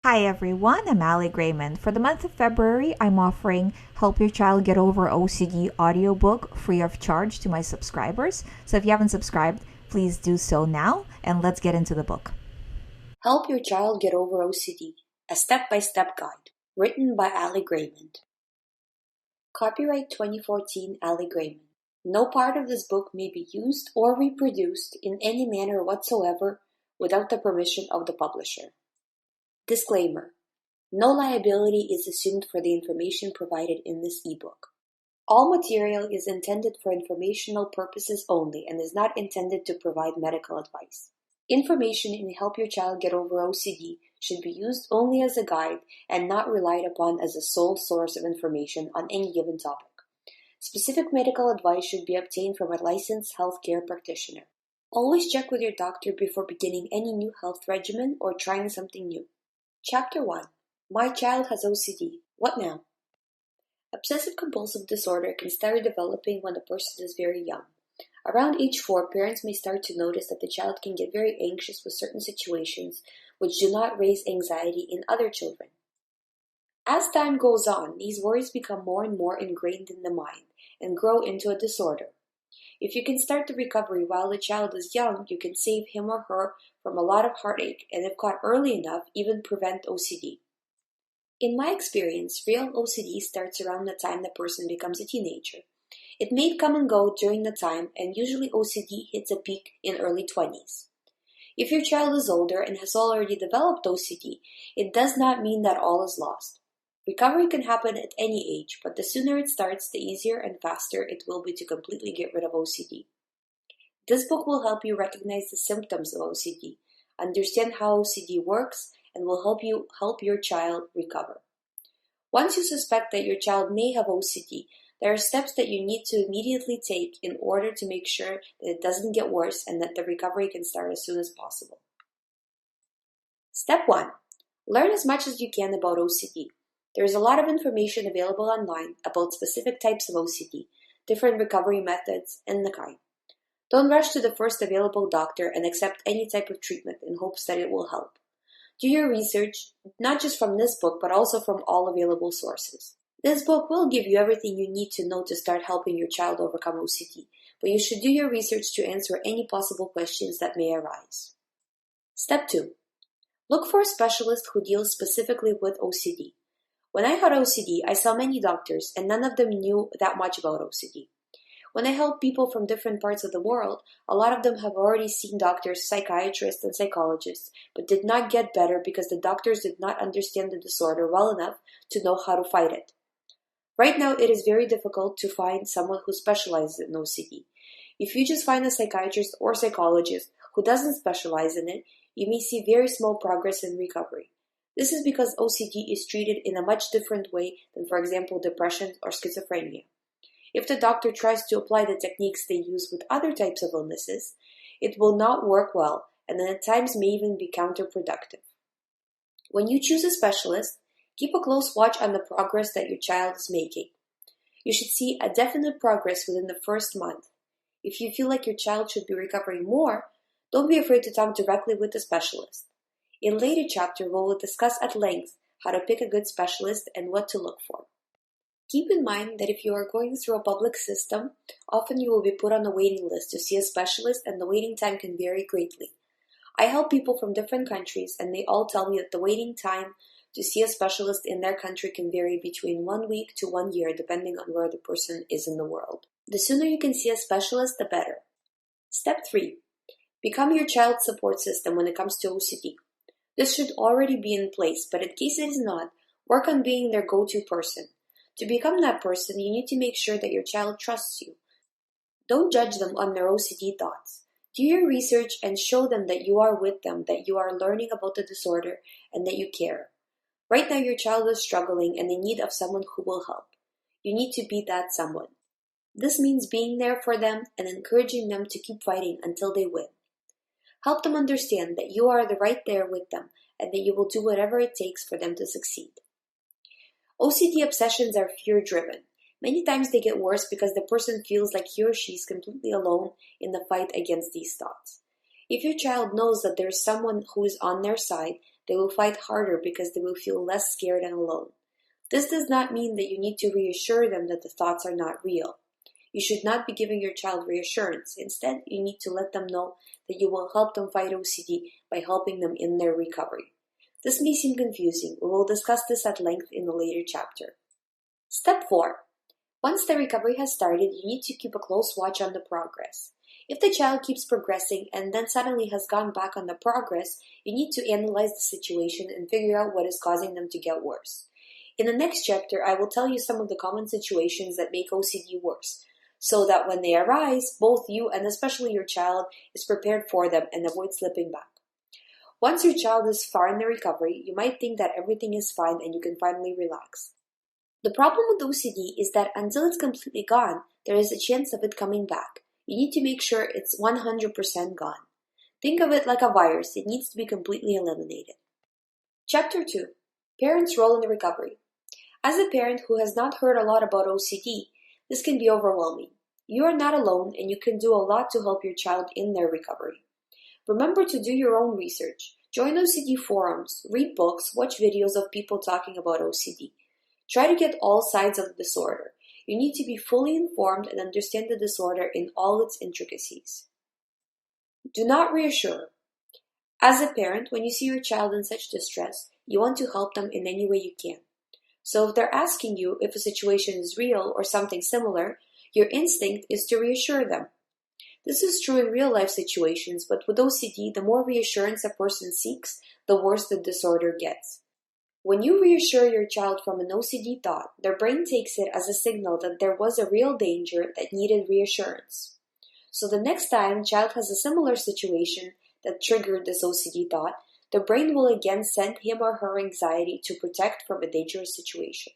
Hi everyone, I'm GREYMOND. For the month of February, I'm offering Help Your Child Get Over OCD audiobook free of charge to my subscribers. So if you haven't subscribed, please do so now and let's get into the book. Help Your Child Get Over OCD, a step-by-step guide, written by GREYMOND. Copyright 2014 GREYMOND. No part of this book may be used or reproduced in any manner whatsoever without the permission of the publisher. Disclaimer: no liability is assumed for the information provided in this ebook. All material is intended for informational purposes only and is not intended to provide medical advice. Information in Help Your Child Get Over OCD should be used only as a guide and not relied upon as a sole source of information on any given topic. Specific medical advice should be obtained from a licensed healthcare practitioner. Always check with your doctor before beginning any new health regimen or trying something new. Chapter 1. My child has OCD. What now? Obsessive-compulsive disorder can start developing when the person is very young. Around age 4, parents may start to notice that the child can get very anxious with certain situations which do not raise anxiety in other children. As time goes on, these worries become more and more ingrained in the mind and grow into a disorder. If you can start the recovery while the child is young, you can save him or her from a lot of heartache and, if caught early enough, even prevent OCD. In my experience, real OCD starts around the time the person becomes a teenager. It may come and go during the time, and usually OCD hits a peak in early 20s. If your child is older and has already developed OCD, it does not mean that all is lost. Recovery can happen at any age, but the sooner it starts, the easier and faster it will be to completely get rid of OCD. This book will help you recognize the symptoms of OCD, understand how OCD works, and will help you help your child recover. Once you suspect that your child may have OCD, there are steps that you need to immediately take in order to make sure that it doesn't get worse and that the recovery can start as soon as possible. Step 1. Learn as much as you can about OCD. There is a lot of information available online about specific types of OCD, different recovery methods, and the kind. Don't rush to the first available doctor and accept any type of treatment in hopes that it will help. Do your research, not just from this book, but also from all available sources. This book will give you everything you need to know to start helping your child overcome OCD, but you should do your research to answer any possible questions that may arise. Step 2. Look for a specialist who deals specifically with OCD. When I had OCD, I saw many doctors, and none of them knew that much about OCD. When I help people from different parts of the world, a lot of them have already seen doctors, psychiatrists, and psychologists, but did not get better because the doctors did not understand the disorder well enough to know how to fight it. Right now, it is very difficult to find someone who specializes in OCD. If you just find a psychiatrist or psychologist who doesn't specialize in it, you may see very small progress in recovery. This is because OCD is treated in a much different way than, for example, depression or schizophrenia. If the doctor tries to apply the techniques they use with other types of illnesses, it will not work well and then at times may even be counterproductive. When you choose a specialist, keep a close watch on the progress that your child is making. You should see a definite progress within the first month. If you feel like your child should be recovering more, don't be afraid to talk directly with the specialist. In a later chapter, we will discuss at length how to pick a good specialist and what to look for. Keep in mind that if you are going through a public system, often you will be put on a waiting list to see a specialist and the waiting time can vary greatly. I help people from different countries and they all tell me that the waiting time to see a specialist in their country can vary between 1 week to 1 year depending on where the person is in the world. The sooner you can see a specialist, the better. Step 3. Become your child's support system when it comes to OCD. This should already be in place, but in case it is not, work on being their go-to person. To become that person, you need to make sure that your child trusts you. Don't judge them on their OCD thoughts. Do your research and show them that you are with them, that you are learning about the disorder, and that you care. Right now, your child is struggling and in need of someone who will help. You need to be that someone. This means being there for them and encouraging them to keep fighting until they win. Help them understand that you are right there with them and that you will do whatever it takes for them to succeed. OCD obsessions are fear-driven. Many times they get worse because the person feels like he or she is completely alone in the fight against these thoughts. If your child knows that there is someone who is on their side, they will fight harder because they will feel less scared and alone. This does not mean that you need to reassure them that the thoughts are not real. You should not be giving your child reassurance. Instead, you need to let them know that you will help them fight OCD by helping them in their recovery. This may seem confusing. We will discuss this at length in a later chapter. Step 4. Once the recovery has started, you need to keep a close watch on the progress. If the child keeps progressing and then suddenly has gone back on the progress, you need to analyze the situation and figure out what is causing them to get worse. In the next chapter, I will tell you some of the common situations that make OCD worse, so that when they arise, both you and especially your child is prepared for them and avoid slipping back. Once your child is far in the recovery, you might think that everything is fine and you can finally relax. The problem with OCD is that until it's completely gone, there is a chance of it coming back. You need to make sure it's 100% gone. Think of it like a virus. It needs to be completely eliminated. Chapter 2. Parents' role in the recovery. As a parent who has not heard a lot about OCD, this can be overwhelming. You are not alone and you can do a lot to help your child in their recovery. Remember to do your own research. Join OCD forums, read books, watch videos of people talking about OCD. Try to get all sides of the disorder. You need to be fully informed and understand the disorder in all its intricacies. Do not reassure. As a parent, when you see your child in such distress, you want to help them in any way you can. So if they're asking you if a situation is real or something similar, your instinct is to reassure them. This is true in real-life situations, but with OCD, the more reassurance a person seeks, the worse the disorder gets. When you reassure your child from an OCD thought, their brain takes it as a signal that there was a real danger that needed reassurance. So the next time child has a similar situation that triggered this OCD thought, the brain will again send him or her anxiety to protect from a dangerous situation.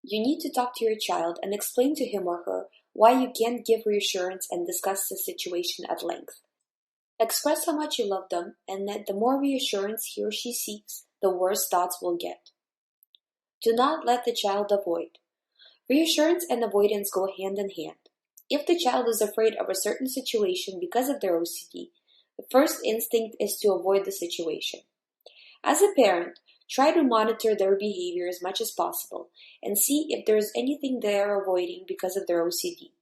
You need to talk to your child and explain to him or her why you can't give reassurance and discuss the situation at length. Express how much you love them and that the more reassurance he or she seeks, the worse thoughts will get. Do not let the child avoid. Reassurance and avoidance go hand in hand. If the child is afraid of a certain situation because of their OCD, the first instinct is to avoid the situation. As a parent, try to monitor their behavior as much as possible and see if there is anything they are avoiding because of their OCD.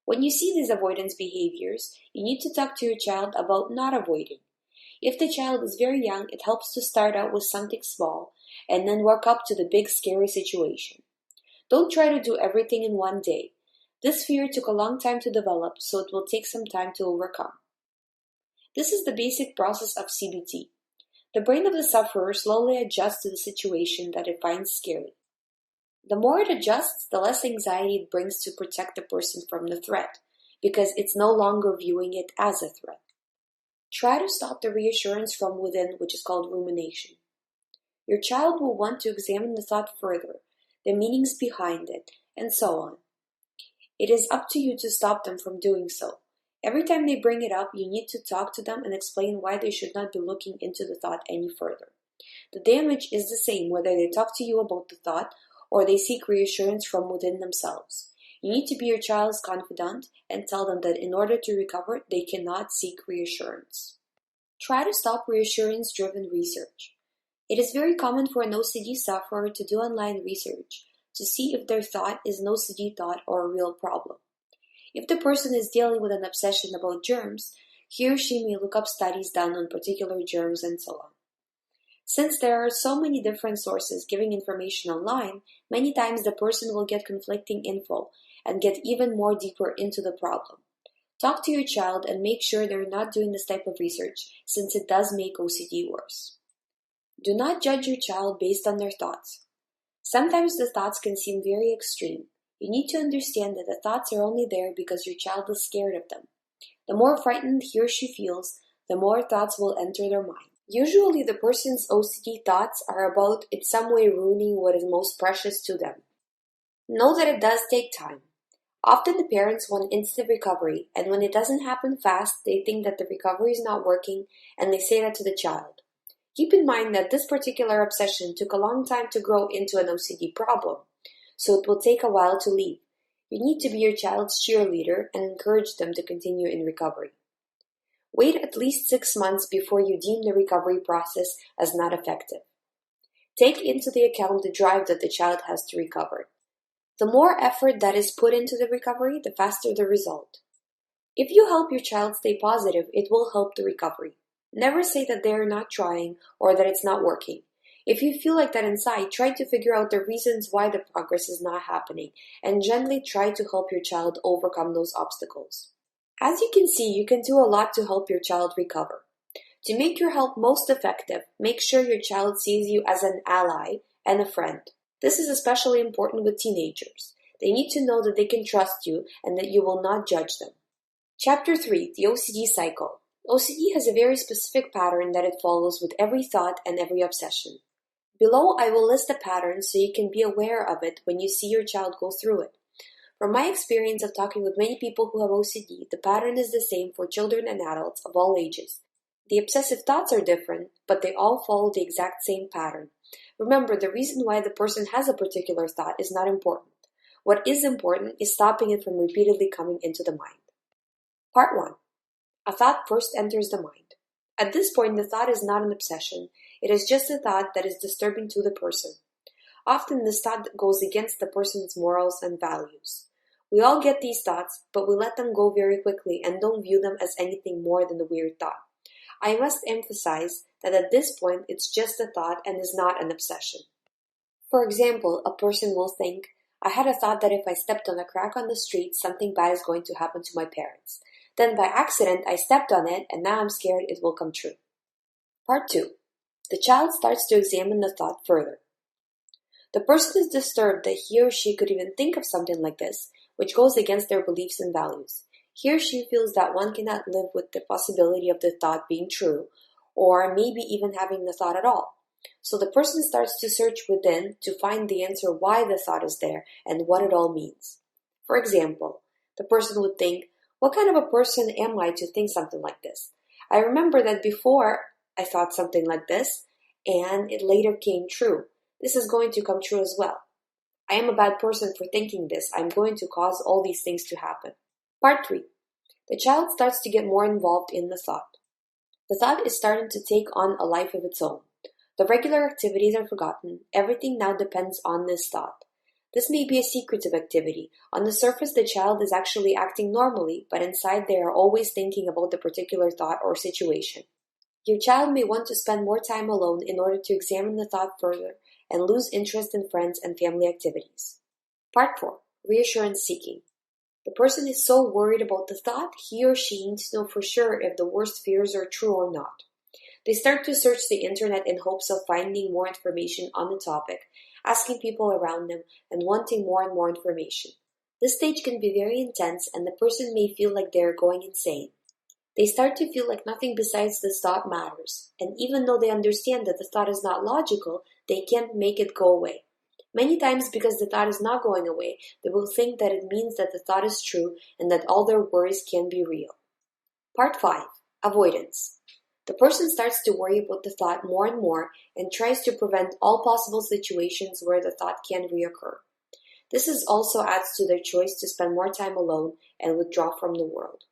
When you see these avoidance behaviors, you need to talk to your child about not avoiding. If the child is very young, it helps to start out with something small and then work up to the big scary situation. Don't try to do everything in one day. This fear took a long time to develop, so it will take some time to overcome. This is the basic process of CBT. The brain of the sufferer slowly adjusts to the situation that it finds scary. The more it adjusts, the less anxiety it brings to protect the person from the threat, because it's no longer viewing it as a threat. Try to stop the reassurance from within, which is called rumination. Your child will want to examine the thought further, the meanings behind it, and so on. It is up to you to stop them from doing so. Every time they bring it up, you need to talk to them and explain why they should not be looking into the thought any further. The damage is the same whether they talk to you about the thought or they seek reassurance from within themselves. You need to be your child's confidant and tell them that in order to recover, they cannot seek reassurance. Try to stop reassurance-driven research. It is very common for an OCD sufferer to do online research to see if their thought is an OCD thought or a real problem. If the person is dealing with an obsession about germs, he or she may look up studies done on particular germs and so on. Since there are so many different sources giving information online, many times the person will get conflicting info and get even more deeper into the problem. Talk to your child and make sure they're not doing this type of research, since it does make OCD worse. Do not judge your child based on their thoughts. Sometimes the thoughts can seem very extreme. You need to understand that the thoughts are only there because your child is scared of them. The more frightened he or she feels, the more thoughts will enter their mind. Usually the person's OCD thoughts are about in some way ruining what is most precious to them. Know that it does take time. Often the parents want instant recovery, and when it doesn't happen fast, they think that the recovery is not working, and they say that to the child. Keep in mind that this particular obsession took a long time to grow into an OCD problem, so it will take a while to leave. You need to be your child's cheerleader and encourage them to continue in recovery. Wait at least 6 months before you deem the recovery process as not effective. Take into the account the drive that the child has to recover. The more effort that is put into the recovery, the faster the result. If you help your child stay positive, it will help the recovery. Never say that they are not trying or that it's not working. If you feel like that inside, try to figure out the reasons why the progress is not happening and gently try to help your child overcome those obstacles. As you can see, you can do a lot to help your child recover. To make your help most effective, make sure your child sees you as an ally and a friend. This is especially important with teenagers. They need to know that they can trust you and that you will not judge them. Chapter 3, the OCD cycle. OCD has a very specific pattern that it follows with every thought and every obsession. Below, I will list the pattern so you can be aware of it when you see your child go through it. From my experience of talking with many people who have OCD, the pattern is the same for children and adults of all ages. The obsessive thoughts are different, but they all follow the exact same pattern. Remember, the reason why the person has a particular thought is not important. What is important is stopping it from repeatedly coming into the mind. Part 1. A thought first enters the mind. At this point, the thought is not an obsession. It is just a thought that is disturbing to the person. Often, this thought goes against the person's morals and values. We all get these thoughts, but we let them go very quickly and don't view them as anything more than a weird thought. I must emphasize that at this point, it's just a thought and is not an obsession. For example, a person will think, I had a thought that if I stepped on a crack on the street, something bad is going to happen to my parents. Then by accident, I stepped on it and now I'm scared it will come true. Part 2. The child starts to examine the thought further. The person is disturbed that he or she could even think of something like this, which goes against their beliefs and values. He or she feels that one cannot live with the possibility of the thought being true, or maybe even having the thought at all. So the person starts to search within to find the answer why the thought is there and what it all means. For example, the person would think, what kind of a person am I to think something like this? I remember that before I thought something like this, and it later came true. This is going to come true as well. I am a bad person for thinking this. I'm going to cause all these things to happen. Part 3. The child starts to get more involved in the thought. The thought is starting to take on a life of its own. The regular activities are forgotten. Everything now depends on this thought. This may be a secretive activity. On the surface, the child is actually acting normally, but inside they are always thinking about the particular thought or situation. Your child may want to spend more time alone in order to examine the thought further and lose interest in friends and family activities. Part 4. Reassurance seeking. The person is so worried about the thought, he or she needs to know for sure if the worst fears are true or not. They start to search the internet in hopes of finding more information on the topic, asking people around them, and wanting more and more information. This stage can be very intense and the person may feel like they are going insane. They start to feel like nothing besides this thought matters, and even though they understand that the thought is not logical, they can't make it go away. Many times, because the thought is not going away, they will think that it means that the thought is true and that all their worries can be real. Part 5. Avoidance. The person starts to worry about the thought more and more and tries to prevent all possible situations where the thought can reoccur. This also adds to their choice to spend more time alone and withdraw from the world.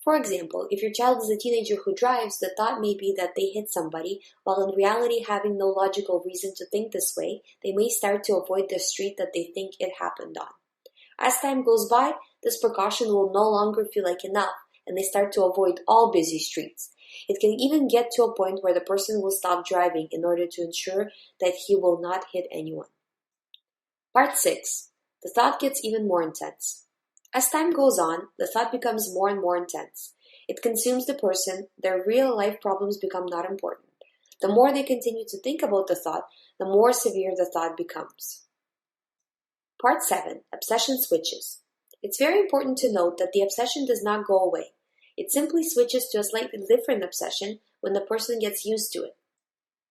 For example, if your child is a teenager who drives, the thought may be that they hit somebody, while in reality having no logical reason to think this way, they may start to avoid the street that they think it happened on. As time goes by, this precaution will no longer feel like enough, and they start to avoid all busy streets. It can even get to a point where the person will stop driving in order to ensure that he will not hit anyone. Part 6. The thought gets even more intense. As time goes on, the thought becomes more and more intense. It consumes the person, their real-life problems become not important. The more they continue to think about the thought, the more severe the thought becomes. Part 7. Obsession switches. It's very important to note that the obsession does not go away. It simply switches to a slightly different obsession when the person gets used to it.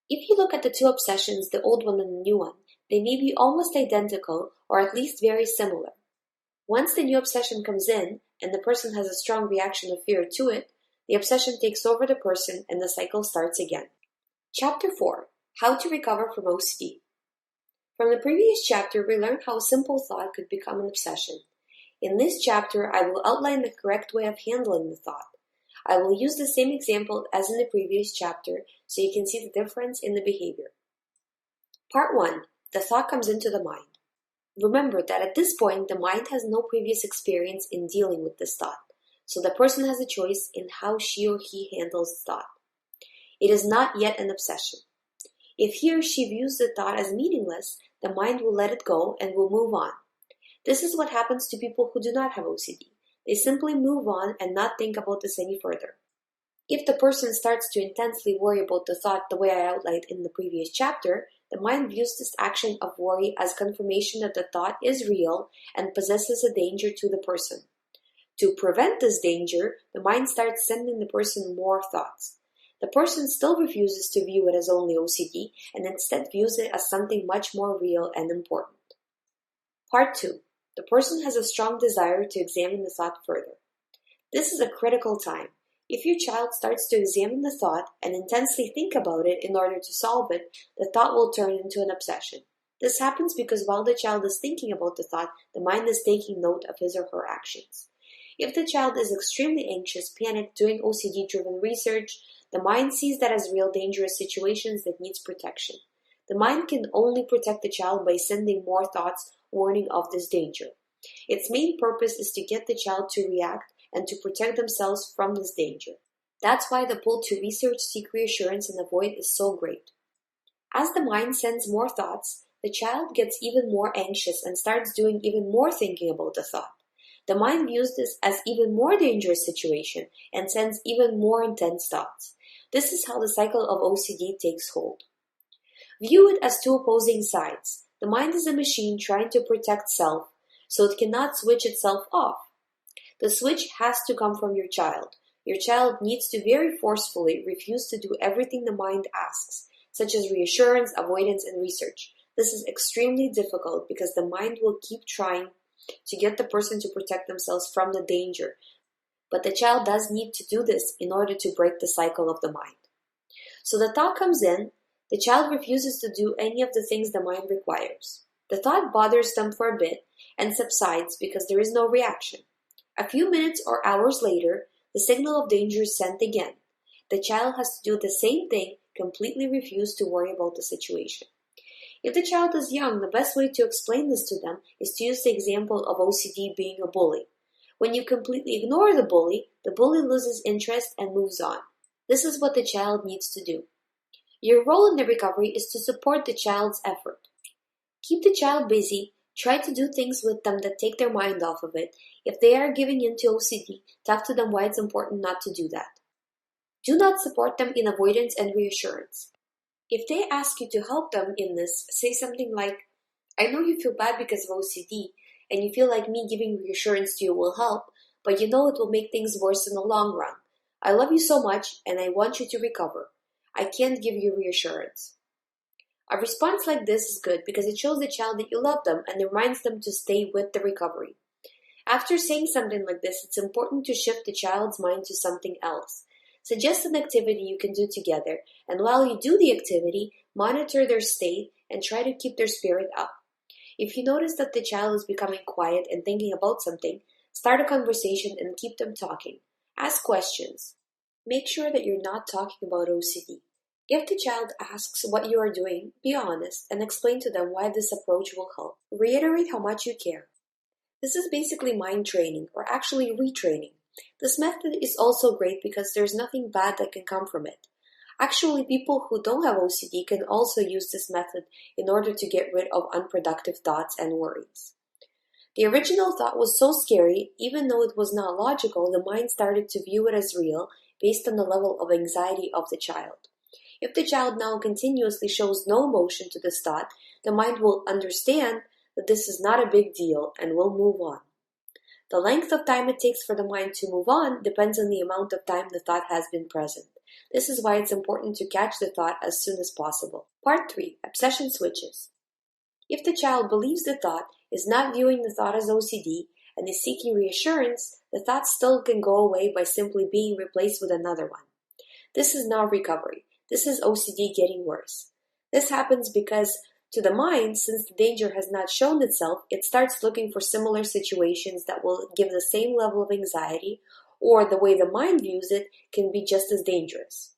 If you look at the two obsessions, the old one and the new one, they may be almost identical or at least very similar. Once the new obsession comes in, and the person has a strong reaction of fear to it, the obsession takes over the person and the cycle starts again. Chapter 4. How to recover from OCD. From the previous chapter, we learned how a simple thought could become an obsession. In this chapter, I will outline the correct way of handling the thought. I will use the same example as in the previous chapter so you can see the difference in the behavior. Part 1. The thought comes into the mind. Remember that at this point, the mind has no previous experience in dealing with this thought, so the person has a choice in how she or he handles the thought. It is not yet an obsession. If he or she views the thought as meaningless, the mind will let it go and will move on. This is what happens to people who do not have OCD. They simply move on and not think about this any further. If the person starts to intensely worry about the thought the way I outlined in the previous chapter, the mind views this action of worry as confirmation that the thought is real and possesses a danger to the person. To prevent this danger, the mind starts sending the person more thoughts. The person still refuses to view it as only OCD and instead views it as something much more real and important. Part 2. The person has a strong desire to examine the thought further. This is a critical time. If your child starts to examine the thought and intensely think about it in order to solve it, the thought will turn into an obsession. This happens because while the child is thinking about the thought, the mind is taking note of his or her actions. If the child is extremely anxious, panicked, doing OCD-driven research, the mind sees that as real dangerous situations that needs protection. The mind can only protect the child by sending more thoughts warning of this danger. Its main purpose is to get the child to react and to protect themselves from this danger. That's why the pull to research, seek reassurance, and avoid is so great. As the mind sends more thoughts, the child gets even more anxious and starts doing even more thinking about the thought. The mind views this as even more dangerous situation and sends even more intense thoughts. This is how the cycle of OCD takes hold. View it as two opposing sides. The mind is a machine trying to protect self, so it cannot switch itself off. The switch has to come from your child. Your child needs to very forcefully refuse to do everything the mind asks, such as reassurance, avoidance, and research. This is extremely difficult because the mind will keep trying to get the person to protect themselves from the danger. But the child does need to do this in order to break the cycle of the mind. So the thought comes in, the child refuses to do any of the things the mind requires. The thought bothers them for a bit and subsides because there is no reaction. A few minutes or hours later, the signal of danger is sent again. The child has to do the same thing, completely refuse to worry about the situation. If the child is young, the best way to explain this to them is to use the example of OCD being a bully. When you completely ignore the bully loses interest and moves on. This is what the child needs to do. Your role in the recovery is to support the child's effort. Keep the child busy. Try to do things with them that take their mind off of it. If they are giving in to OCD, talk to them why it's important not to do that. Do not support them in avoidance and reassurance. If they ask you to help them in this, say something like, I know you feel bad because of OCD, and you feel like me giving reassurance to you will help, but you know it will make things worse in the long run. I love you so much, and I want you to recover. I can't give you reassurance. A response like this is good because it shows the child that you love them and reminds them to stay with the recovery. After saying something like this, it's important to shift the child's mind to something else. Suggest an activity you can do together, and while you do the activity, monitor their state and try to keep their spirit up. If you notice that the child is becoming quiet and thinking about something, start a conversation and keep them talking. Ask questions. Make sure that you're not talking about OCD. If the child asks what you are doing, be honest and explain to them why this approach will help. Reiterate how much you care. This is basically mind training, or actually retraining. This method is also great because there's nothing bad that can come from it. Actually, people who don't have OCD can also use this method in order to get rid of unproductive thoughts and worries. The original thought was so scary, even though it was not logical, the mind started to view it as real based on the level of anxiety of the child. If the child now continuously shows no emotion to this thought, the mind will understand that this is not a big deal and will move on. The length of time it takes for the mind to move on depends on the amount of time the thought has been present. This is why it's important to catch the thought as soon as possible. Part 3. Obsession switches. If the child believes the thought, is not viewing the thought as OCD, and is seeking reassurance, the thought still can go away by simply being replaced with another one. This is not recovery. This is OCD getting worse. This happens because to the mind, since the danger has not shown itself, it starts looking for similar situations that will give the same level of anxiety or the way the mind views it can be just as dangerous.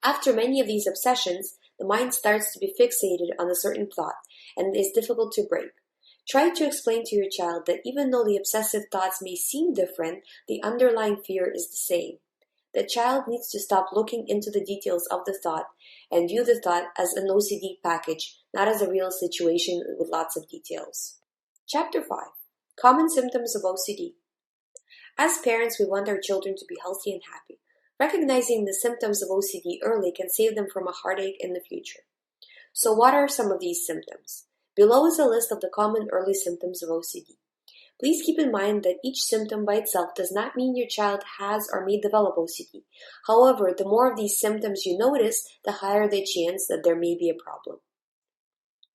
After many of these obsessions, the mind starts to be fixated on a certain thought and is difficult to break. Try to explain to your child that even though the obsessive thoughts may seem different, the underlying fear is the same. The child needs to stop looking into the details of the thought and view the thought as an OCD package, not as a real situation with lots of details. Chapter 5. Common Symptoms of OCD. As parents, we want our children to be healthy and happy. Recognizing the symptoms of OCD early can save them from a heartache in the future. So what are some of these symptoms? Below is a list of the common early symptoms of OCD. Please keep in mind that each symptom by itself does not mean your child has or may develop OCD. However, the more of these symptoms you notice, the higher the chance that there may be a problem.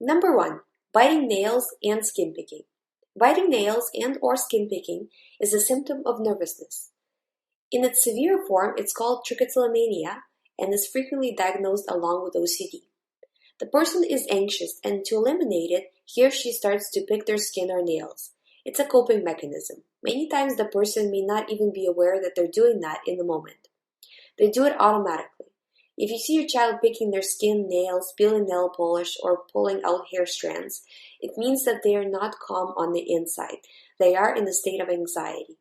Number 1. Biting nails and skin picking. Biting nails and or skin picking is a symptom of nervousness. In its severe form, it's called trichotillomania and is frequently diagnosed along with OCD. The person is anxious, and to eliminate it, he or she starts to pick their skin or nails. It's a coping mechanism. Many times the person may not even be aware that they're doing that in the moment. They do it automatically. If you see your child picking their skin, nails, peeling nail polish, or pulling out hair strands, it means that they are not calm on the inside. They are in a state of anxiety.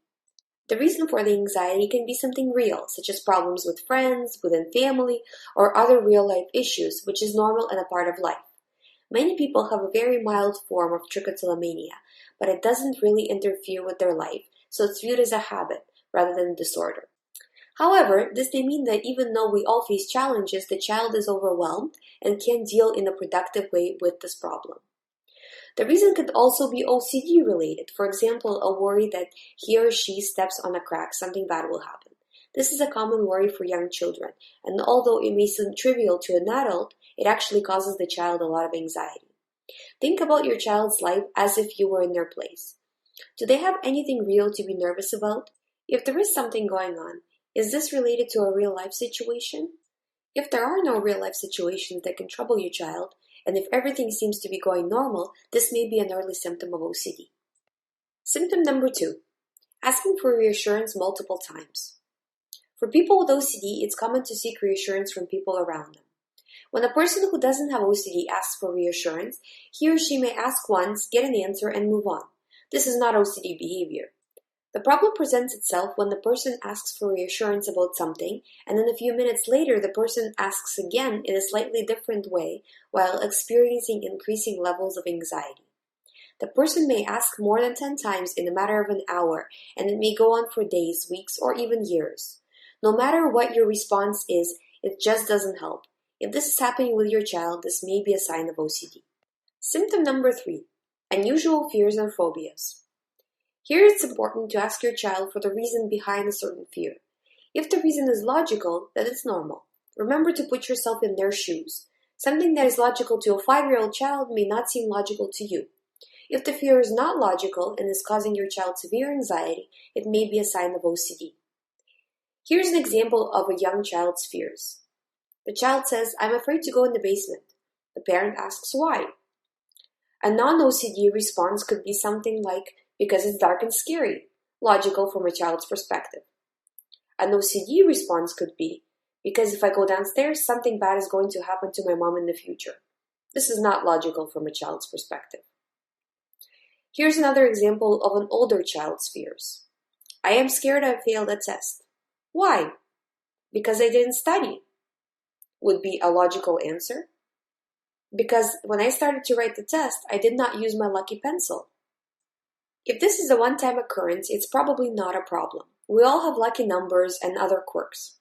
The reason for the anxiety can be something real, such as problems with friends, within family, or other real-life issues, which is normal and a part of life. Many people have a very mild form of trichotillomania, but it doesn't really interfere with their life, so it's viewed as a habit rather than a disorder. However, this may mean that even though we all face challenges, the child is overwhelmed and can't deal in a productive way with this problem. The reason could also be OCD related. For example, a worry that he or she steps on a crack, something bad will happen. This is a common worry for young children, and although it may seem trivial to an adult, it actually causes the child a lot of anxiety. Think about your child's life as if you were in their place. Do they have anything real to be nervous about? If there is something going on, is this related to a real-life situation? If there are no real-life situations that can trouble your child, and if everything seems to be going normal, this may be an early symptom of OCD. Symptom number 2. Asking for reassurance multiple times. For people with OCD, it's common to seek reassurance from people around them. When a person who doesn't have OCD asks for reassurance, he or she may ask once, get an answer, and move on. This is not OCD behavior. The problem presents itself when the person asks for reassurance about something, and then a few minutes later the person asks again in a slightly different way while experiencing increasing levels of anxiety. The person may ask more than 10 times in a matter of an hour, and it may go on for days, weeks, or even years. No matter what your response is, it just doesn't help. If this is happening with your child, this may be a sign of OCD. Symptom number 3. Unusual fears and phobias. Here it's important to ask your child for the reason behind a certain fear. If the reason is logical, then it's normal. Remember to put yourself in their shoes. Something that is logical to a 5-year-old child may not seem logical to you. If the fear is not logical and is causing your child severe anxiety, it may be a sign of OCD. Here's an example of a young child's fears. The child says, "I'm afraid to go in the basement." The parent asks why. A non-OCD response could be something like, because it's dark and scary, logical from a child's perspective. An OCD response could be, because if I go downstairs, something bad is going to happen to my mom in the future. This is not logical from a child's perspective. Here's another example of an older child's fears. I am scared I failed a test. Why? Because I didn't study. Would be a logical answer. Because when I started to write the test, I did not use my lucky pencil. If this is a one-time occurrence, it's probably not a problem. We all have lucky numbers and other quirks.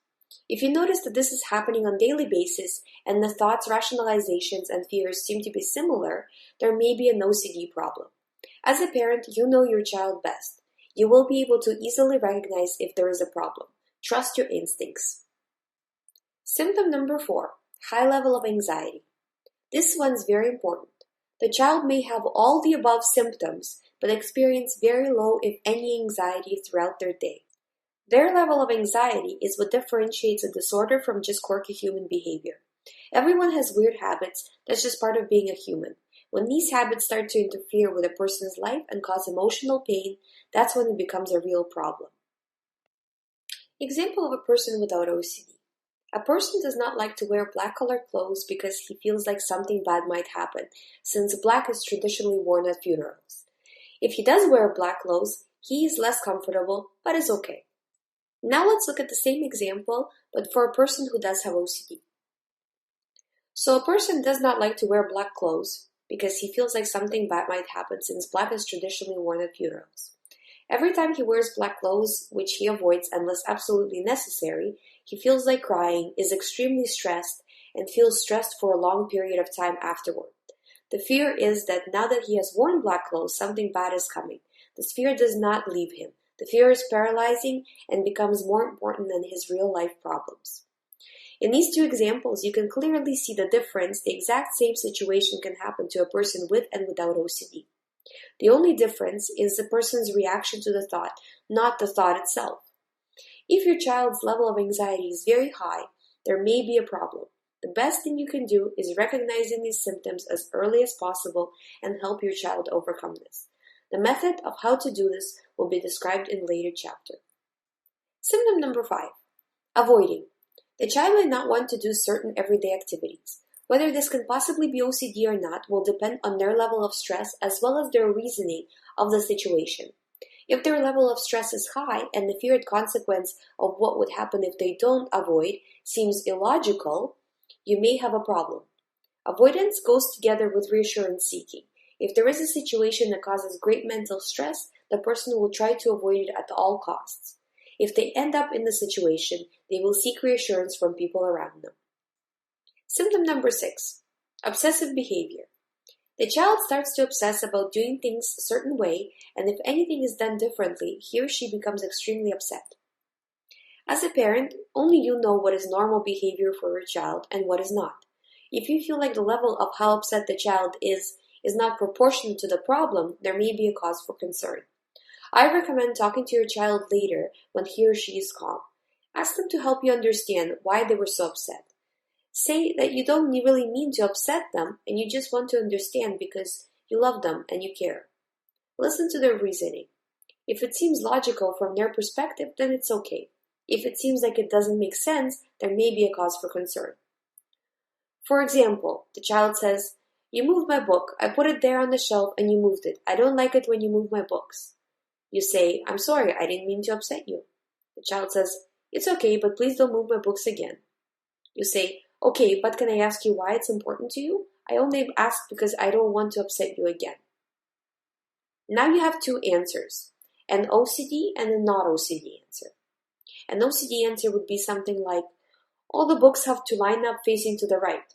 If you notice that this is happening on a daily basis and the thoughts, rationalizations, and fears seem to be similar, there may be an OCD problem. As a parent, you know your child best. You will be able to easily recognize if there is a problem. Trust your instincts. Symptom number 4, high level of anxiety. This one is very important. The child may have all the above symptoms, but experience very low, if any, anxiety throughout their day. Their level of anxiety is what differentiates a disorder from just quirky human behavior. Everyone has weird habits, that's just part of being a human. When these habits start to interfere with a person's life and cause emotional pain, that's when it becomes a real problem. Example of a person without OCD. A person does not like to wear black colored clothes because he feels like something bad might happen, since black is traditionally worn at funerals. If he does wear black clothes, he is less comfortable, but is okay. Now let's look at the same example, but for a person who does have OCD. So a person does not like to wear black clothes because he feels like something bad might happen, since black is traditionally worn at funerals. Every time he wears black clothes, which he avoids unless absolutely necessary, he feels like crying, is extremely stressed, and feels stressed for a long period of time afterward. The fear is that now that he has worn black clothes, something bad is coming. This fear does not leave him. The fear is paralyzing and becomes more important than his real-life problems. In these two examples, you can clearly see the difference. The exact same situation can happen to a person with and without OCD. The only difference is the person's reaction to the thought, not the thought itself. If your child's level of anxiety is very high, there may be a problem. The best thing you can do is recognizing these symptoms as early as possible and help your child overcome this. The method of how to do this will be described in a later chapter. Symptom number 5. Avoiding. The child may not want to do certain everyday activities. Whether this can possibly be OCD or not will depend on their level of stress as well as their reasoning of the situation. If their level of stress is high and the feared consequence of what would happen if they don't avoid seems illogical, you may have a problem. Avoidance goes together with reassurance seeking. If there is a situation that causes great mental stress, the person will try to avoid it at all costs. If they end up in the situation, they will seek reassurance from people around them. Symptom number 6. Obsessive behavior. The child starts to obsess about doing things a certain way, and if anything is done differently, he or she becomes extremely upset. As a parent, only you know what is normal behavior for your child and what is not. If you feel like the level of how upset the child is not proportionate to the problem, there may be a cause for concern. I recommend talking to your child later when he or she is calm. Ask them to help you understand why they were so upset. Say that you don't really mean to upset them and you just want to understand because you love them and you care. Listen to their reasoning. If it seems logical from their perspective, then it's okay. If it seems like it doesn't make sense, there may be a cause for concern. For example, the child says, "You moved my book. I put it there on the shelf and you moved it. I don't like it when you move my books." You say, "I'm sorry, I didn't mean to upset you." The child says, "It's okay, but please don't move my books again." You say, "Okay, but can I ask you why it's important to you? I only ask because I don't want to upset you again." Now you have two answers, an OCD and a not OCD answer. An OCD answer would be something like, "All the books have to line up facing to the right."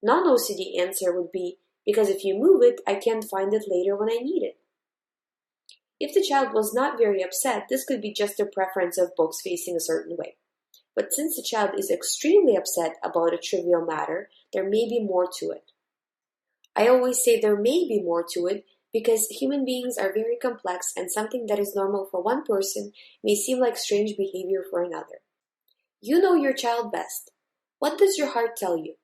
Non-OCD answer would be, "Because if you move it, I can't find it later when I need it." If the child was not very upset, this could be just their preference of books facing a certain way. But since the child is extremely upset about a trivial matter, there may be more to it. I always say there may be more to it because human beings are very complex and something that is normal for one person may seem like strange behavior for another. You know your child best. What does your heart tell you?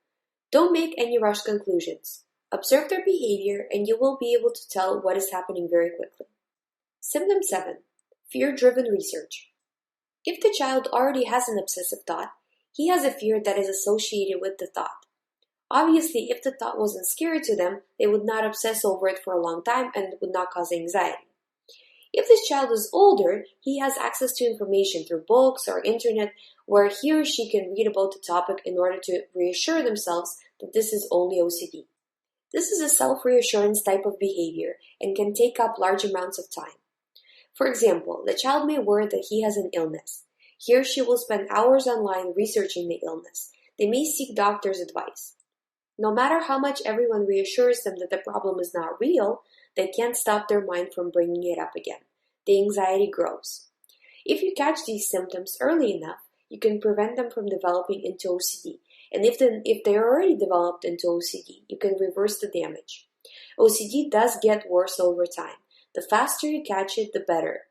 Don't make any rushed conclusions. Observe their behavior and you will be able to tell what is happening very quickly. Symptom 7. Fear-driven research. If the child already has an obsessive thought, he has a fear that is associated with the thought. Obviously, if the thought wasn't scary to them, they would not obsess over it for a long time and it would not cause anxiety. If this child is older, he has access to information through books or internet where he or she can read about the topic in order to reassure themselves that this is only OCD. This is a self-reassurance type of behavior and can take up large amounts of time. For example, the child may worry that he has an illness. He or she will spend hours online researching the illness. They may seek doctor's advice. No matter how much everyone reassures them that the problem is not real, they can't stop their mind from bringing it up again. The anxiety grows. If you catch these symptoms early enough, you can prevent them from developing into OCD. And if they're already developed into OCD, you can reverse the damage. OCD does get worse over time. The faster you catch it, the better.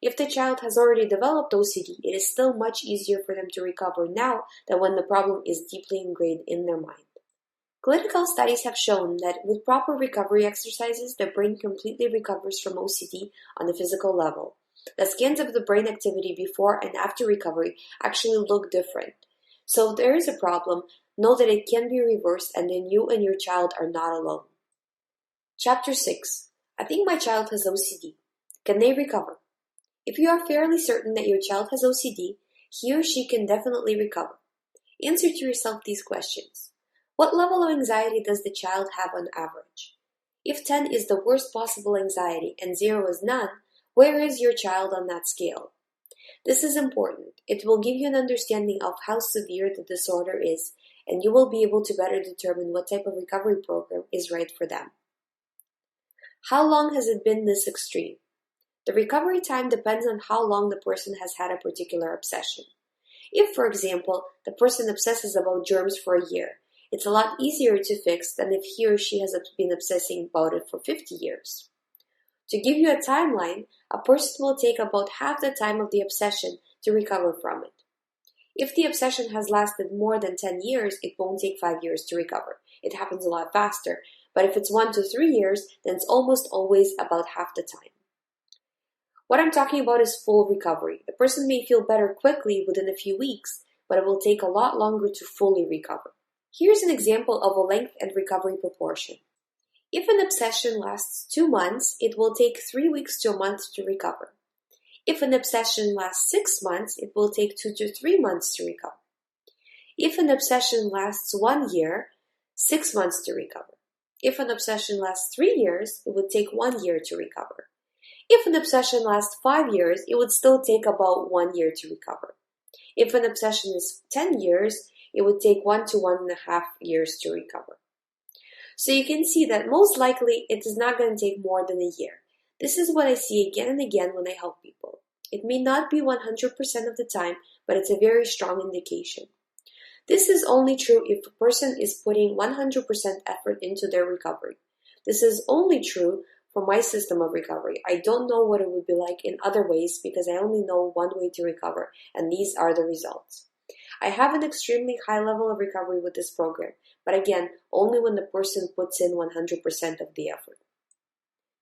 If the child has already developed OCD, it is still much easier for them to recover now than when the problem is deeply ingrained in their mind. Clinical studies have shown that with proper recovery exercises, the brain completely recovers from OCD on a physical level. The scans of the brain activity before and after recovery actually look different. So if there is a problem, know that it can be reversed and then you and your child are not alone. Chapter 6. I think my child has OCD. Can they recover? If you are fairly certain that your child has OCD, he or she can definitely recover. Answer to yourself these questions. What level of anxiety does the child have on average? If 10 is the worst possible anxiety and 0 is none, where is your child on that scale? This is important. It will give you an understanding of how severe the disorder is, and you will be able to better determine what type of recovery program is right for them. How long has it been this extreme? The recovery time depends on how long the person has had a particular obsession. If, for example, the person obsesses about germs for a year, it's a lot easier to fix than if he or she has been obsessing about it for 50 years. To give you a timeline, a person will take about half the time of the obsession to recover from it. If the obsession has lasted more than 10 years, it won't take 5 years to recover. It happens a lot faster. But if it's 1 to 3 years, then it's almost always about half the time. What I'm talking about is full recovery. The person may feel better quickly within a few weeks, but it will take a lot longer to fully recover. Here's an example of a length and recovery proportion. If an obsession lasts 2 months, it will take 3 weeks to a month to recover. If an obsession lasts 6 months, it will take 2 to 3 months to recover. If an obsession lasts 1 year, 6 months to recover. If an obsession lasts 3 years, it would take 1 year to recover. If an obsession lasts 5 years, it would still take about 1 year to recover. If an obsession is 10 years, it would take 1 to 1.5 years to recover. So you can see that most likely it is not going to take more than a year. This is what I see again and again when I help people. It may not be 100% of the time, but it's a very strong indication. This is only true if a person is putting 100% effort into their recovery. This is only true for my system of recovery. I don't know what it would be like in other ways because I only know one way to recover, and these are the results. I have an extremely high level of recovery with this program, but again, only when the person puts in 100% of the effort.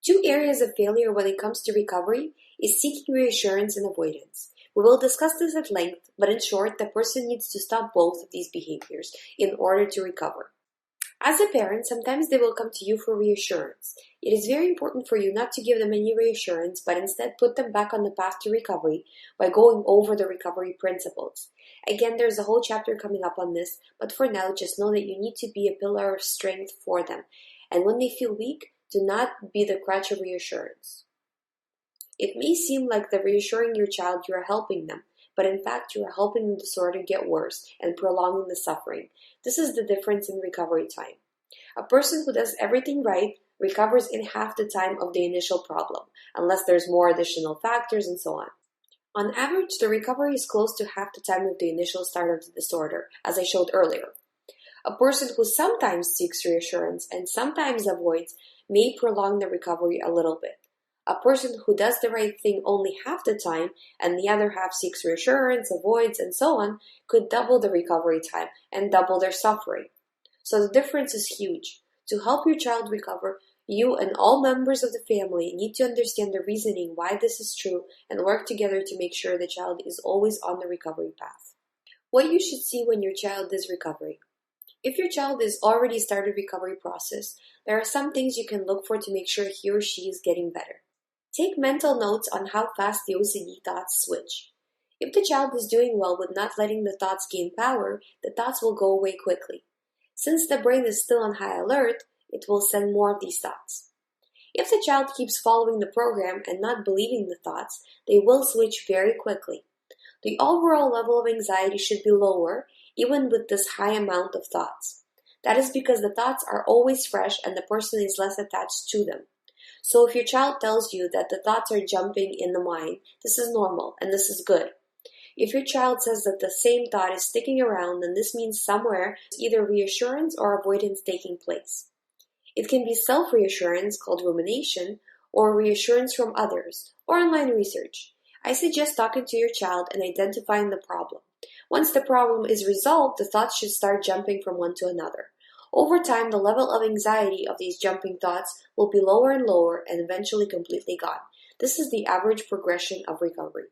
2 areas of failure when it comes to recovery is seeking reassurance and avoidance. We will discuss this at length, but in short, the person needs to stop both of these behaviors in order to recover. As a parent, sometimes they will come to you for reassurance. It is very important for you not to give them any reassurance, but instead put them back on the path to recovery by going over the recovery principles. Again, there's a whole chapter coming up on this, but for now, just know that you need to be a pillar of strength for them. And when they feel weak, do not be the crutch of reassurance. It may seem like the reassuring your child you are helping them, but in fact you are helping the disorder get worse and prolonging the suffering. This is the difference in recovery time. A person who does everything right recovers in half the time of the initial problem, unless there's more additional factors and so on. On average, the recovery is close to half the time of the initial start of the disorder, as I showed earlier. A person who sometimes seeks reassurance and sometimes avoids may prolong the recovery a little bit. A person who does the right thing only half the time and the other half seeks reassurance, avoids, and so on could double the recovery time and double their suffering. So the difference is huge. To help your child recover, you and all members of the family need to understand the reasoning why this is true and work together to make sure the child is always on the recovery path. What you should see when your child is recovering. If your child is already started recovery process, there are some things you can look for to make sure he or she is getting better. Take mental notes on how fast the OCD thoughts switch. If the child is doing well with not letting the thoughts gain power, the thoughts will go away quickly. Since the brain is still on high alert, it will send more of these thoughts. If the child keeps following the program and not believing the thoughts, they will switch very quickly. The overall level of anxiety should be lower, even with this high amount of thoughts. That is because the thoughts are always fresh and the person is less attached to them. So if your child tells you that the thoughts are jumping in the mind, this is normal and this is good. If your child says that the same thought is sticking around, then this means somewhere either reassurance or avoidance taking place. It can be self-reassurance, called rumination, or reassurance from others, or online research. I suggest talking to your child and identifying the problem. Once the problem is resolved, the thoughts should start jumping from one to another. Over time, the level of anxiety of these jumping thoughts will be lower and lower and eventually completely gone. This is the average progression of recovery.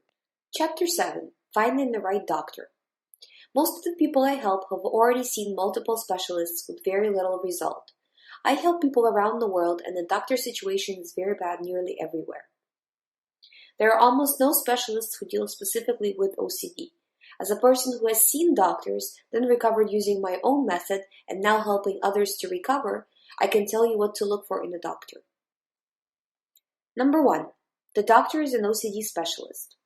Chapter 7. Finding the right doctor. Most of the people I help have already seen multiple specialists with very little result. I help people around the world and the doctor situation is very bad nearly everywhere. There are almost no specialists who deal specifically with OCD. As a person who has seen doctors, then recovered using my own method, and now helping others to recover, I can tell you what to look for in a doctor. Number 1. The doctor is an OCD specialist.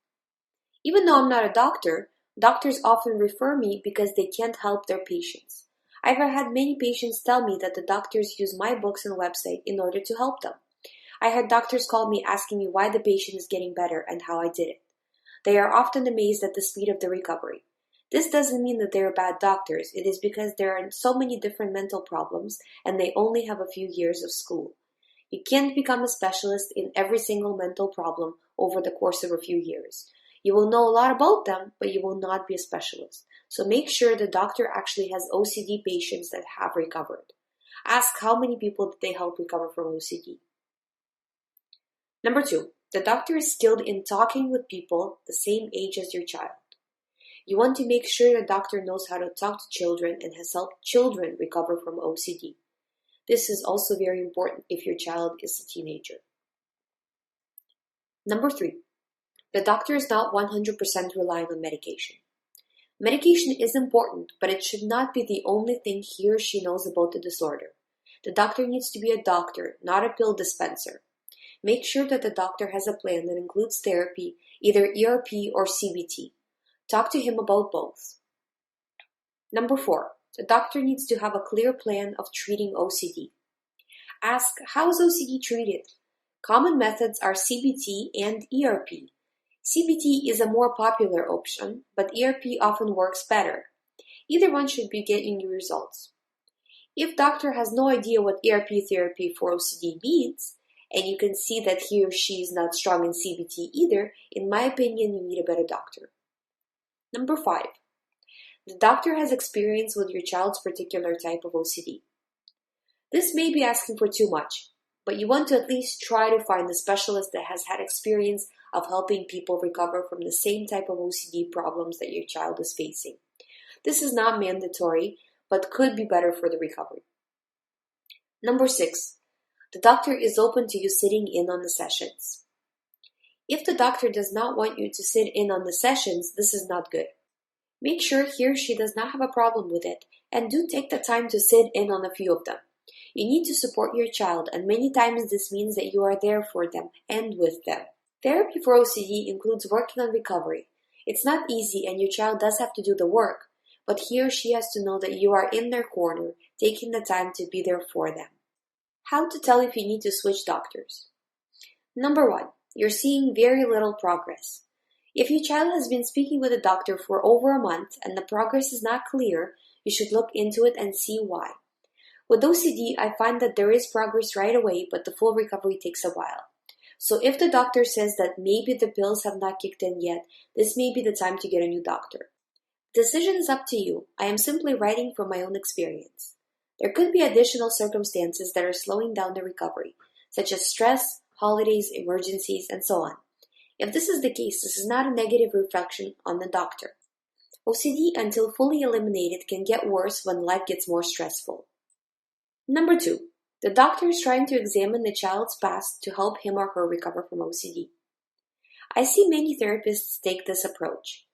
Even though I'm not a doctor, doctors often refer me because they can't help their patients. I've had many patients tell me that the doctors use my books and website in order to help them. I had doctors call me asking me why the patient is getting better and how I did it. They are often amazed at the speed of the recovery. This doesn't mean that they are bad doctors. It is because there are so many different mental problems and they only have a few years of school. You can't become a specialist in every single mental problem over the course of a few years. You will know a lot about them, but you will not be a specialist. So make sure the doctor actually has OCD patients that have recovered. Ask how many people did they help recover from OCD. Number 2, the doctor is skilled in talking with people the same age as your child. You want to make sure the doctor knows how to talk to children and has helped children recover from OCD. This is also very important if your child is a teenager. Number 3, the doctor is not 100% relying on medication. Medication is important, but it should not be the only thing he or she knows about the disorder. The doctor needs to be a doctor, not a pill dispenser. Make sure that the doctor has a plan that includes therapy, either ERP or CBT. Talk to him about both. Number 4, the doctor needs to have a clear plan of treating OCD. Ask, how is OCD treated? Common methods are CBT and ERP. CBT is a more popular option, but ERP often works better. Either one should be getting you results. If doctor has no idea what ERP therapy for OCD means, and you can see that he or she is not strong in CBT either, in my opinion, you need a better doctor. Number 5, the doctor has experience with your child's particular type of OCD. This may be asking for too much, but you want to at least try to find a specialist that has had experience of helping people recover from the same type of OCD problems that your child is facing. This is not mandatory, but could be better for the recovery. Number 6, the doctor is open to you sitting in on the sessions. If the doctor does not want you to sit in on the sessions, this is not good. Make sure he or she does not have a problem with it, and do take the time to sit in on a few of them. You need to support your child, and many times this means that you are there for them and with them. Therapy for OCD includes working on recovery. It's not easy and your child does have to do the work, but he or she has to know that you are in their corner, taking the time to be there for them. How to tell if you need to switch doctors. Number 1, you're seeing very little progress. If your child has been speaking with a doctor for over a month and the progress is not clear, you should look into it and see why. With OCD, I find that there is progress right away, but the full recovery takes a while. So if the doctor says that maybe the pills have not kicked in yet, this may be the time to get a new doctor. The decision is up to you. I am simply writing from my own experience. There could be additional circumstances that are slowing down the recovery, such as stress, holidays, emergencies, and so on. If this is the case, this is not a negative reflection on the doctor. OCD, until fully eliminated, can get worse when life gets more stressful. Number 2, the doctor is trying to examine the child's past to help him or her recover from OCD. I see many therapists take this approach.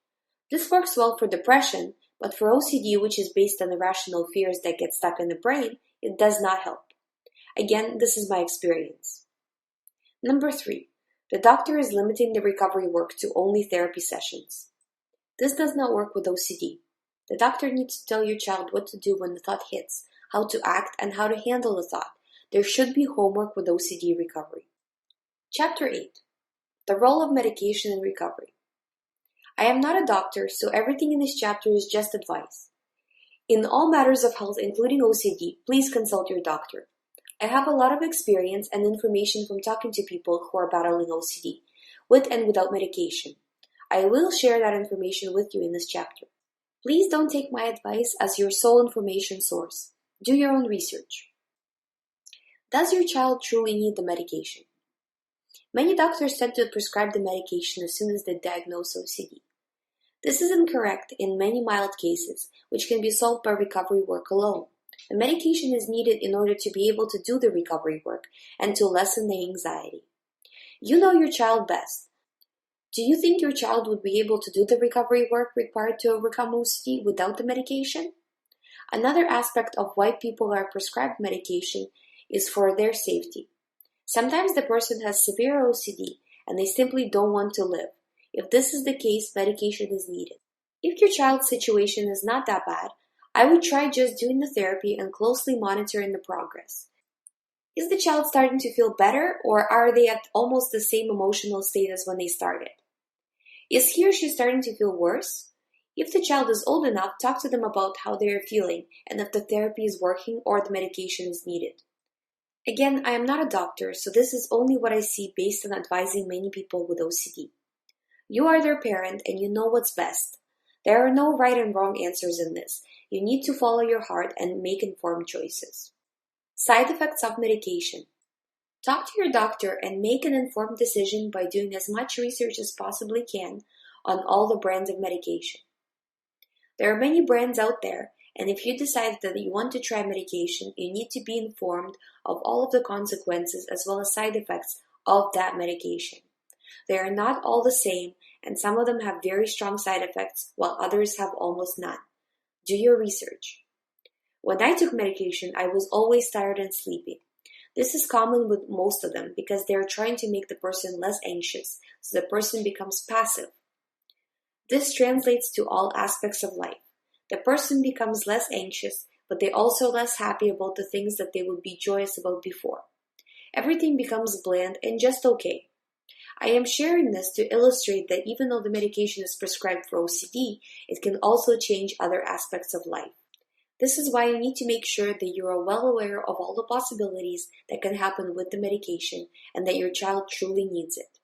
This works well for depression, but for OCD, which is based on irrational fears that get stuck in the brain, it does not help. Again, this is my experience. Number 3, the doctor is limiting the recovery work to only therapy sessions. This does not work with OCD. The doctor needs to tell your child what to do when the thought hits, how to act, and how to handle the thought. There should be homework with OCD recovery. Chapter 8, the role of medication in recovery. I am not a doctor, so everything in this chapter is just advice. In all matters of health, including OCD, please consult your doctor. I have a lot of experience and information from talking to people who are battling OCD, with and without medication. I will share that information with you in this chapter. Please don't take my advice as your sole information source. Do your own research. Does your child truly need the medication? Many doctors tend to prescribe the medication as soon as they diagnose OCD. This is incorrect in many mild cases, which can be solved by recovery work alone. The medication is needed in order to be able to do the recovery work and to lessen the anxiety. You know your child best. Do you think your child would be able to do the recovery work required to overcome OCD without the medication? Another aspect of why people are prescribed medication is for their safety. Sometimes the person has severe OCD and they simply don't want to live. If this is the case, medication is needed. If your child's situation is not that bad, I would try just doing the therapy and closely monitoring the progress. Is the child starting to feel better, or are they at almost the same emotional state as when they started? Is he or she starting to feel worse? If the child is old enough, talk to them about how they are feeling and if the therapy is working or the medication is needed. Again, I am not a doctor, so this is only what I see based on advising many people with OCD. You are their parent and you know what's best. There are no right and wrong answers in this. You need to follow your heart and make informed choices. Side effects of medication. Talk to your doctor and make an informed decision by doing as much research as possibly can on all the brands of medication. There are many brands out there, and if you decide that you want to try medication, you need to be informed of all of the consequences as well as side effects of that medication. They are not all the same, and some of them have very strong side effects, while others have almost none. Do your research. When I took medication, I was always tired and sleepy. This is common with most of them because they are trying to make the person less anxious, so the person becomes passive. This translates to all aspects of life. The person becomes less anxious, but they're also less happy about the things that they would be joyous about before. Everything becomes bland and just okay. I am sharing this to illustrate that even though the medication is prescribed for OCD, it can also change other aspects of life. This is why you need to make sure that you are well aware of all the possibilities that can happen with the medication and that your child truly needs it.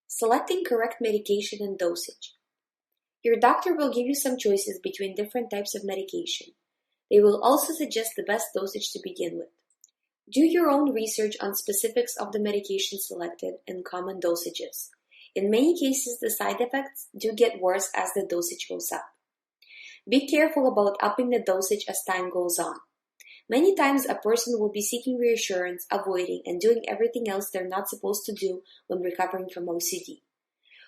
Selecting correct medication and dosage. Your doctor will give you some choices between different types of medication. They will also suggest the best dosage to begin with. Do your own research on specifics of the medication selected and common dosages. In many cases, the side effects do get worse as the dosage goes up. Be careful about upping the dosage as time goes on. Many times, a person will be seeking reassurance, avoiding, and doing everything else they're not supposed to do when recovering from OCD.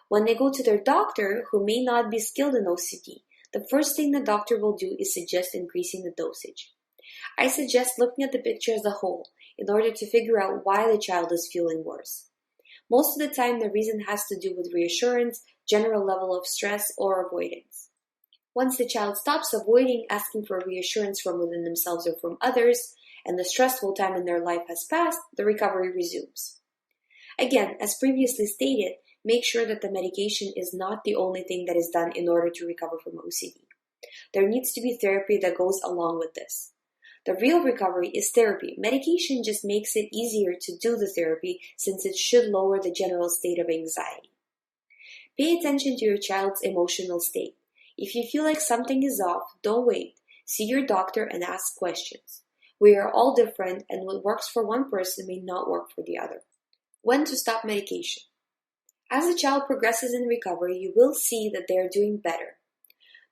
When they go to their doctor, who may not be skilled in OCD, the first thing the doctor will do is suggest increasing the dosage. I suggest looking at the picture as a whole in order to figure out why the child is feeling worse. Most of the time, the reason has to do with reassurance, general level of stress, or avoidance. Once the child stops avoiding asking for reassurance from within themselves or from others, and the stressful time in their life has passed, the recovery resumes. Again, as previously stated, make sure that the medication is not the only thing that is done in order to recover from OCD. There needs to be therapy that goes along with this. The real recovery is therapy. Medication just makes it easier to do the therapy since it should lower the general state of anxiety. Pay attention to your child's emotional state. If you feel like something is off, don't wait. See your doctor and ask questions. We are all different, and what works for one person may not work for the other. When to stop medication. As the child progresses in recovery, you will see that they are doing better.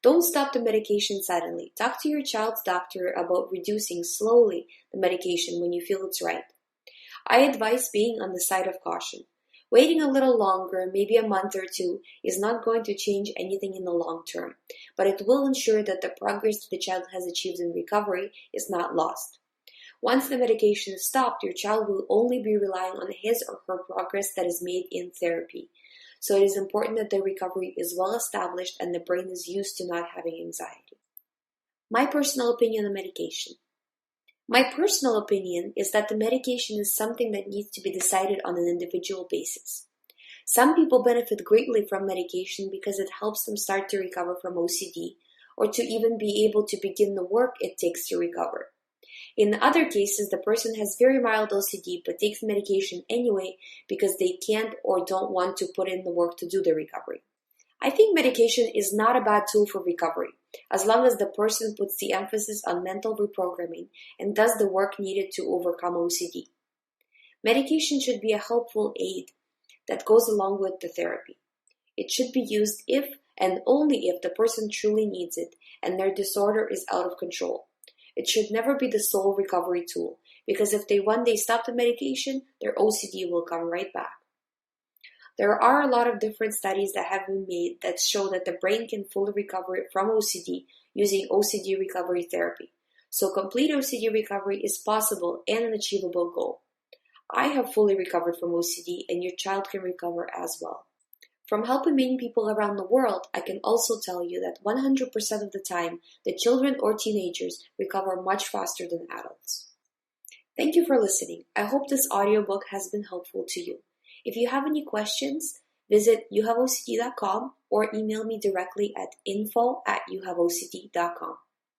Don't stop the medication suddenly. Talk to your child's doctor about reducing slowly the medication when you feel it's right. I advise being on the side of caution. Waiting a little longer, maybe a month or two, is not going to change anything in the long term, but it will ensure that the progress the child has achieved in recovery is not lost. Once the medication is stopped, your child will only be relying on his or her progress that is made in therapy. So it is important that the recovery is well established and the brain is used to not having anxiety. My personal opinion on medication. My personal opinion is that the medication is something that needs to be decided on an individual basis. Some people benefit greatly from medication because it helps them start to recover from OCD or to even be able to begin the work it takes to recover. In other cases, the person has very mild OCD but takes medication anyway because they can't or don't want to put in the work to do the recovery. I think medication is not a bad tool for recovery, as long as the person puts the emphasis on mental reprogramming and does the work needed to overcome OCD. Medication should be a helpful aid, that goes along with the therapy. It should be used if and only if the person truly needs it and their disorder is out of control. It should never be the sole recovery tool, because if they one day stop the medication, their OCD will come right back. There are a lot of different studies that have been made that show that the brain can fully recover from OCD using OCD recovery therapy. So complete OCD recovery is possible and an achievable goal. I have fully recovered from OCD, and your child can recover as well. From helping many people around the world, I can also tell you that 100% of the time, the children or teenagers recover much faster than adults. Thank you for listening. I hope this audiobook has been helpful to you. If you have any questions, visit youhaveocd.com or email me directly at info@youhaveocd.com.